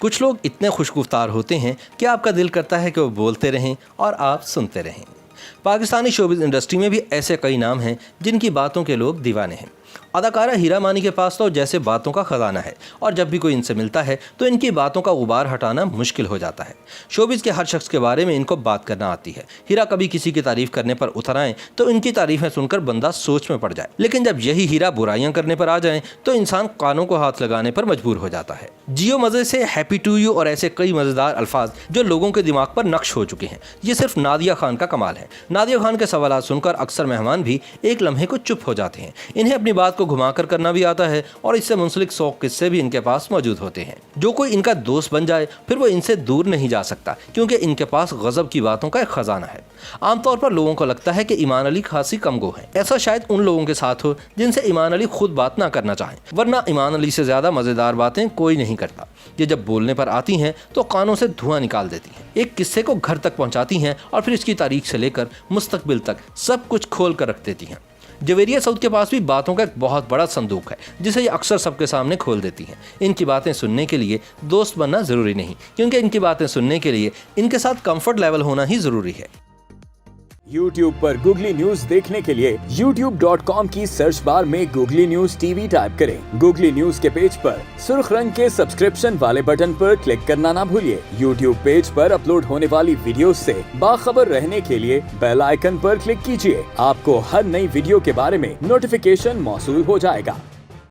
कुछ लोग इतने खुशगुफ्तार होते हैं कि आपका दिल करता है कि वो बोलते रहें और आप सुनते रहें। पाकिस्तानी शोबिज़ इंडस्ट्री में भी ऐसे कई नाम हैं जिनकी बातों के लोग दीवाने हैं। अदाकारा हीरा मानी के पास तो जैसे बातों का खजाना है और जब भी कोई इनसे मिलता है तो इनकी बातों का गुबार हटाना मुश्किल हो जाता है। शोबिज़ के हर शख्स के बारे में इनको बात करना आती है। हीरा कभी किसी की तारीफ करने पर उतर आए तो इनकी तारीफें सुनकर बंदा सोच में पड़ जाए, लेकिन जब यही हीरा बुराइयां करने पर आ जाएं तो इंसान कानों को हाथ लगाने पर मजबूर हो जाता है। जियो मजे से, हैप्पी टू यू और ऐसे कई मजेदार अल्फाज जो लोगों के दिमाग पर नक्श हो चुके हैं। ये सिर्फ नादिया खान का कमाल है। नादिया खान के सवालात सुनकर अक्सर मेहमान भी एक लम्हे को चुप हो जाते हैं। इन्हें अपनी बात को घुमाकर करना भी आता है और इससे मुंसलिक 100 किस्से भी इनके पास मौजूद होते हैं। जो कोई इनका दोस्त बन जाए फिर वो इनसे दूर नहीं जा सकता, क्योंकि इनके पास गजब की बातों का एक खजाना है। आमतौर पर लोगों को लगता है कि ईमान अली खासी कमगो है। ऐसा शायद उन लोगों के साथ हो जिनसे ईमान अली खुद बात ना करना चाहें, वरना ईमान अली से ज्यादा मजेदार बातें कोई नहीं करता। ये जब बोलने पर आती हैं तो कानों से धुआं निकाल देती हैं, एक किस्से को घर तक पहुंचाती हैं और फिर इसकी तारीख से लेकर मुस्तकबिल तक सब कुछ खोल कर रख देती हैं। जवेरिया सऊद के पास भी बातों का एक बहुत बड़ा संदूक है जिसे ये अक्सर सबके सामने खोल देती हैं। इनकी बातें सुनने के लिए दोस्त बनना जरूरी नहीं, क्योंकि इनकी बातें सुनने के लिए इनके साथ कंफर्ट लेवल होना ही जरूरी है। YouTube पर गूगली न्यूज देखने के लिए youtube.com की सर्च बार में गूगली न्यूज टीवी टाइप करें। गूगली न्यूज के पेज पर सुर्ख रंग के सब्सक्रिप्शन वाले बटन पर क्लिक करना ना भूलिए। YouTube पेज पर अपलोड होने वाली वीडियोस से बाखबर रहने के लिए बेल आइकन पर क्लिक कीजिए। आपको हर नई वीडियो के बारे में नोटिफिकेशन मौसूल हो जाएगा।